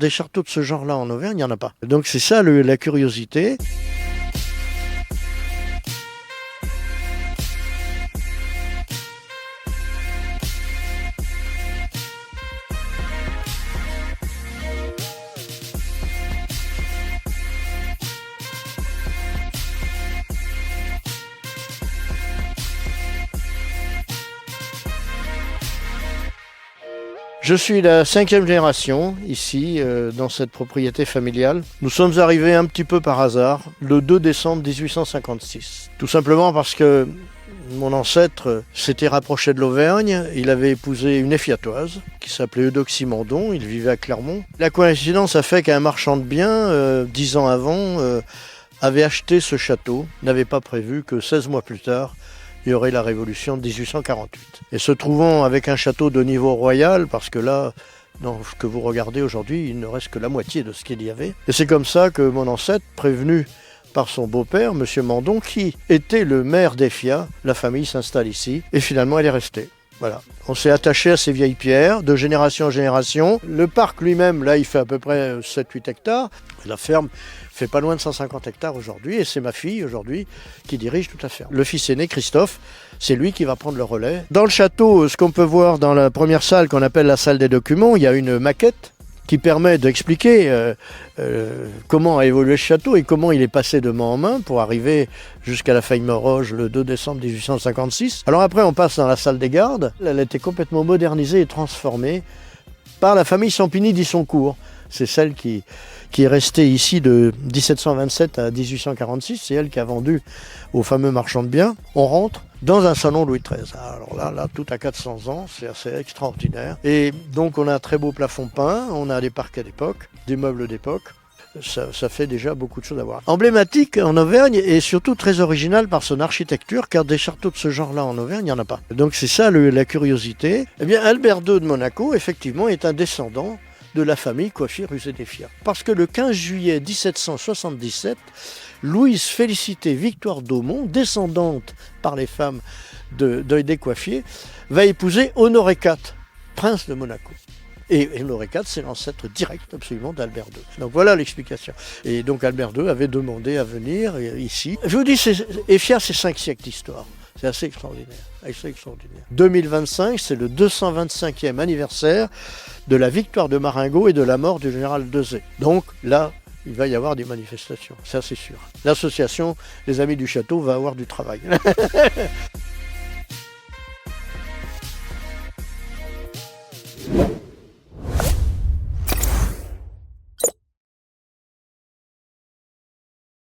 Des châteaux de ce genre-là en Auvergne, il n'y en a pas. Donc c'est ça la curiosité. Je suis la 5e génération ici, dans cette propriété familiale. Nous sommes arrivés un petit peu par hasard le 2 décembre 1856. Tout simplement parce que mon ancêtre s'était rapproché de l'Auvergne. Il avait épousé une effiatoise qui s'appelait Eudoxie Mandon. Il vivait à Clermont. La coïncidence a fait qu'un marchand de biens, 10 ans avant, avait acheté ce château. N'avait pas prévu que 16 mois plus tard, il y aurait la révolution de 1848. Et se trouvant avec un château de niveau royal, parce que là, dans ce que vous regardez aujourd'hui, il ne reste que la moitié de ce qu'il y avait. Et c'est comme ça que mon ancêtre, prévenu par son beau-père, M. Mandon, qui était le maire d'Effia, la famille s'installe ici, et finalement elle est restée. Voilà. On s'est attaché à ces vieilles pierres, de génération en génération. Le parc lui-même, là, il fait à peu près 7-8 hectares. La ferme fait pas loin de 150 hectares aujourd'hui, et c'est ma fille aujourd'hui qui dirige toute la ferme. Le fils aîné, Christophe, c'est lui qui va prendre le relais. Dans le château, ce qu'on peut voir dans la première salle qu'on appelle la salle des documents, il y a une maquette qui permet d'expliquer comment a évolué ce château et comment il est passé de main en main pour arriver jusqu'à la faille Moroge le 2 décembre 1856. Alors après, on passe dans la salle des gardes. Elle a été complètement modernisée et transformée par la famille Sampigny d'Issoncourt. C'est celle qui est restée ici de 1727 à 1846. C'est elle qui a vendu au fameux marchand de biens. On rentre dans un salon Louis XIII. Alors là, tout à 400 ans, c'est assez extraordinaire. Et donc on a un très beau plafond peint, on a des parquets d'époque, des meubles d'époque. Ça fait déjà beaucoup de choses à voir. Emblématique en Auvergne et surtout très original par son architecture, car des châteaux de ce genre-là en Auvergne, il n'y en a pas. Donc c'est ça la curiosité. Eh bien, Albert II de Monaco, effectivement, est un descendant de la famille Coiffier-Rusé d'Effia. Parce que le 15 juillet 1777, Louise Félicité Victoire d'Aumont, descendante par les femmes des Coiffier, va épouser Honoré IV, prince de Monaco. Et Honoré IV, c'est l'ancêtre direct absolument d'Albert II. Donc voilà l'explication. Et donc Albert II avait demandé à venir ici. Je vous dis, Effia, c'est 5 siècles d'histoire. C'est assez extraordinaire. 2025, c'est le 225e anniversaire de la victoire de Marengo et de la mort du général Dezay. Donc là, il va y avoir des manifestations, ça c'est sûr. L'association Les Amis du Château va avoir du travail.